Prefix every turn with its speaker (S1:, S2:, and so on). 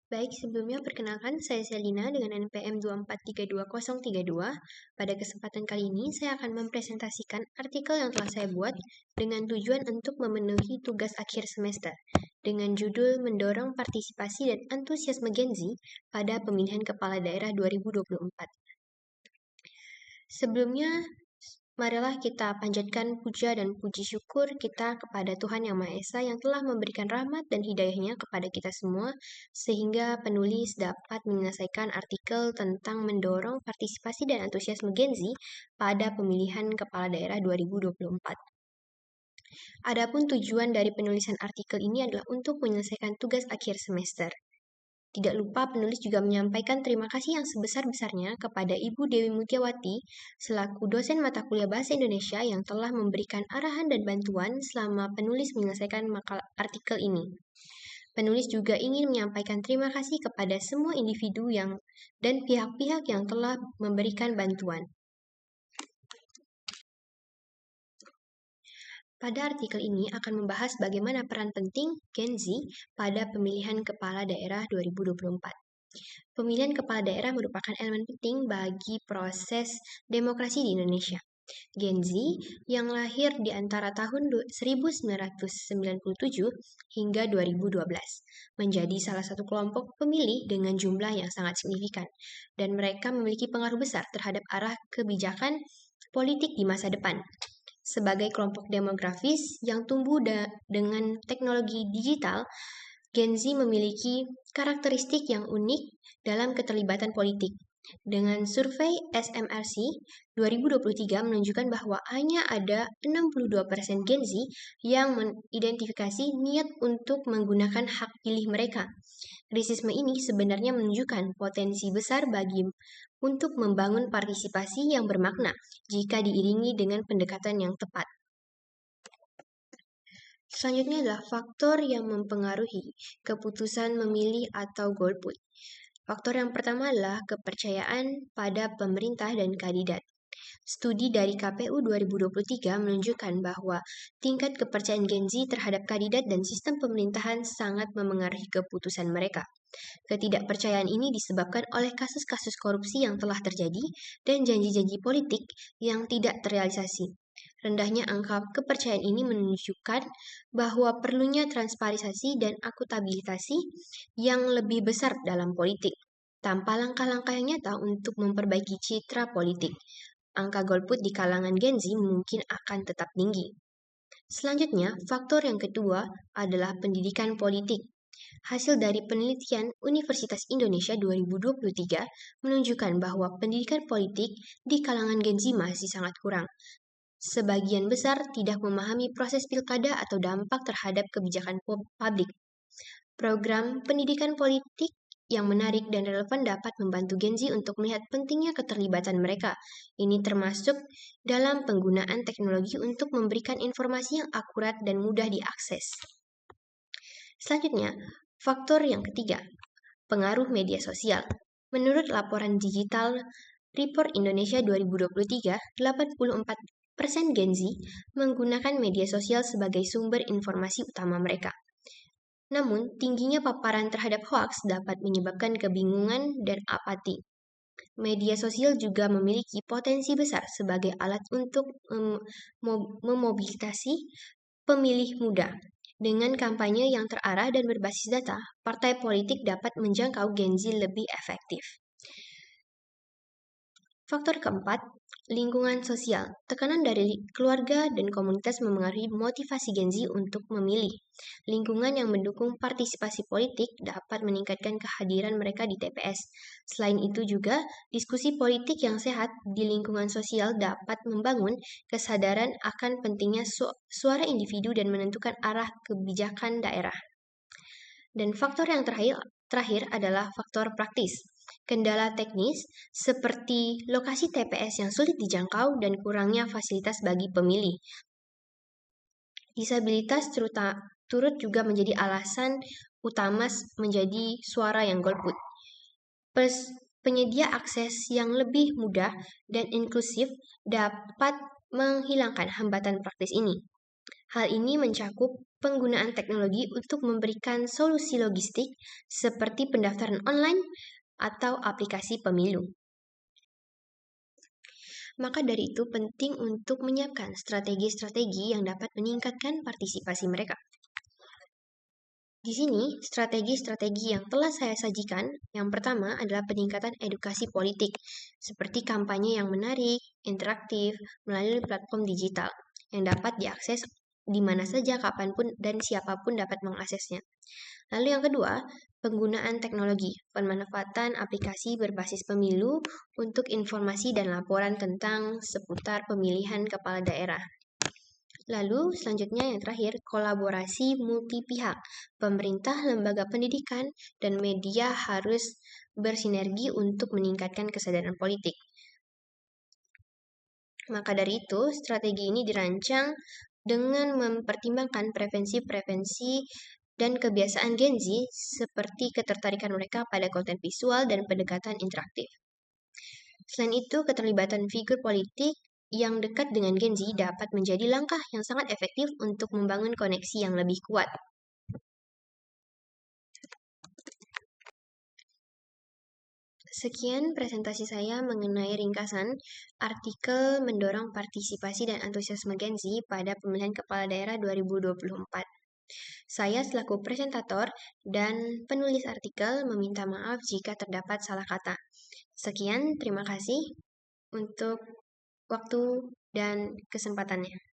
S1: Baik, sebelumnya perkenalkan saya Selina dengan NPM 2432032. Pada kesempatan kali ini, saya akan mempresentasikan artikel yang telah saya buat dengan tujuan untuk memenuhi tugas akhir semester dengan judul Mendorong Partisipasi dan Antusiasme Gen Z pada Pemilihan Kepala Daerah 2024. Sebelumnya, marilah kita panjatkan puja dan puji syukur kita kepada Tuhan Yang Maha Esa yang telah memberikan rahmat dan hidayahnya kepada kita semua, sehingga penulis dapat menyelesaikan artikel tentang mendorong partisipasi dan antusiasme Gen Z pada pemilihan kepala daerah 2024. Adapun tujuan dari penulisan artikel ini adalah untuk menyelesaikan tugas akhir semester. Tidak lupa penulis juga menyampaikan terima kasih yang sebesar-besarnya kepada Ibu Dewi Mutiawati selaku dosen mata kuliah Bahasa Indonesia yang telah memberikan arahan dan bantuan selama penulis menyelesaikan artikel ini. Penulis juga ingin menyampaikan terima kasih kepada semua individu dan pihak-pihak yang telah memberikan bantuan. Pada artikel ini akan membahas bagaimana peran penting Gen Z pada pemilihan kepala daerah 2024. Pemilihan kepala daerah merupakan elemen penting bagi proses demokrasi di Indonesia. Gen Z yang lahir di antara tahun 1997 hingga 2012 menjadi salah satu kelompok pemilih dengan jumlah yang sangat signifikan, dan mereka memiliki pengaruh besar terhadap arah kebijakan politik di masa depan. Sebagai kelompok demografis yang tumbuh dengan teknologi digital, Gen Z memiliki karakteristik yang unik dalam keterlibatan politik. Dengan survei SMRC 2023 menunjukkan bahwa hanya ada 62% Gen Z yang mengidentifikasi niat untuk menggunakan hak pilih mereka. Rasisme ini sebenarnya menunjukkan potensi besar untuk membangun partisipasi yang bermakna jika diiringi dengan pendekatan yang tepat. Selanjutnya adalah faktor yang mempengaruhi keputusan memilih atau golput. Faktor yang pertama adalah kepercayaan pada pemerintah dan kandidat. Studi dari KPU 2023 menunjukkan bahwa tingkat kepercayaan Gen Z terhadap kandidat dan sistem pemerintahan sangat memengaruhi keputusan mereka. Ketidakpercayaan ini disebabkan oleh kasus-kasus korupsi yang telah terjadi dan janji-janji politik yang tidak terrealisasi. Rendahnya angka kepercayaan ini menunjukkan bahwa perlunya transparansi dan akuntabilitas yang lebih besar dalam politik, tanpa langkah-langkah yang nyata untuk memperbaiki citra politik. Angka golput di kalangan Gen Z mungkin akan tetap tinggi. Selanjutnya, faktor yang kedua adalah pendidikan politik. Hasil dari penelitian Universitas Indonesia 2023 menunjukkan bahwa pendidikan politik di kalangan Gen Z masih sangat kurang. Sebagian besar tidak memahami proses pilkada atau dampak terhadap kebijakan publik. Program pendidikan politik yang menarik dan relevan dapat membantu Gen Z untuk melihat pentingnya keterlibatan mereka. Ini termasuk dalam penggunaan teknologi untuk memberikan informasi yang akurat dan mudah diakses. Selanjutnya, faktor yang ketiga, pengaruh media sosial. Menurut laporan digital Report Indonesia 2023, 84% Gen Z menggunakan media sosial sebagai sumber informasi utama mereka. Namun, tingginya paparan terhadap hoaks dapat menyebabkan kebingungan dan apati. Media sosial juga memiliki potensi besar sebagai alat untuk memobilisasi pemilih muda. Dengan kampanye yang terarah dan berbasis data, partai politik dapat menjangkau Gen Z lebih efektif. Faktor keempat, lingkungan sosial. Tekanan dari keluarga dan komunitas memengaruhi motivasi Gen Z untuk memilih. Lingkungan yang mendukung partisipasi politik dapat meningkatkan kehadiran mereka di TPS. Selain itu juga, diskusi politik yang sehat di lingkungan sosial dapat membangun kesadaran akan pentingnya suara individu dan menentukan arah kebijakan daerah. Dan faktor yang terakhir adalah faktor praktis. Kendala teknis seperti lokasi TPS yang sulit dijangkau dan kurangnya fasilitas bagi pemilih. Disabilitas turut juga menjadi alasan utama menjadi suara yang golput. Penyedia akses yang lebih mudah dan inklusif dapat menghilangkan hambatan praktis ini. Hal ini mencakup penggunaan teknologi untuk memberikan solusi logistik seperti pendaftaran online atau aplikasi pemilu. Maka dari itu penting untuk menyiapkan strategi-strategi yang dapat meningkatkan partisipasi mereka. Di sini, strategi-strategi yang telah saya sajikan, yang pertama adalah peningkatan edukasi politik, seperti kampanye yang menarik, interaktif, melalui platform digital, yang dapat diakses di mana saja, kapanpun, dan siapapun dapat mengaksesnya. Lalu yang kedua, penggunaan teknologi, pemanfaatan aplikasi berbasis pemilu untuk informasi dan laporan tentang seputar pemilihan kepala daerah. Lalu selanjutnya yang terakhir, kolaborasi multi pihak. Pemerintah, lembaga pendidikan, dan media harus bersinergi untuk meningkatkan kesadaran politik. Maka dari itu, strategi ini dirancang dengan mempertimbangkan preferensi dan kebiasaan Gen Z seperti ketertarikan mereka pada konten visual dan pendekatan interaktif. Selain itu, keterlibatan figur politik yang dekat dengan Gen Z dapat menjadi langkah yang sangat efektif untuk membangun koneksi yang lebih kuat. Sekian presentasi saya mengenai ringkasan artikel mendorong partisipasi dan antusiasme Gen Z pada pemilihan kepala daerah 2024. Saya selaku presentator dan penulis artikel meminta maaf jika terdapat salah kata. Sekian, terima kasih untuk waktu dan kesempatannya.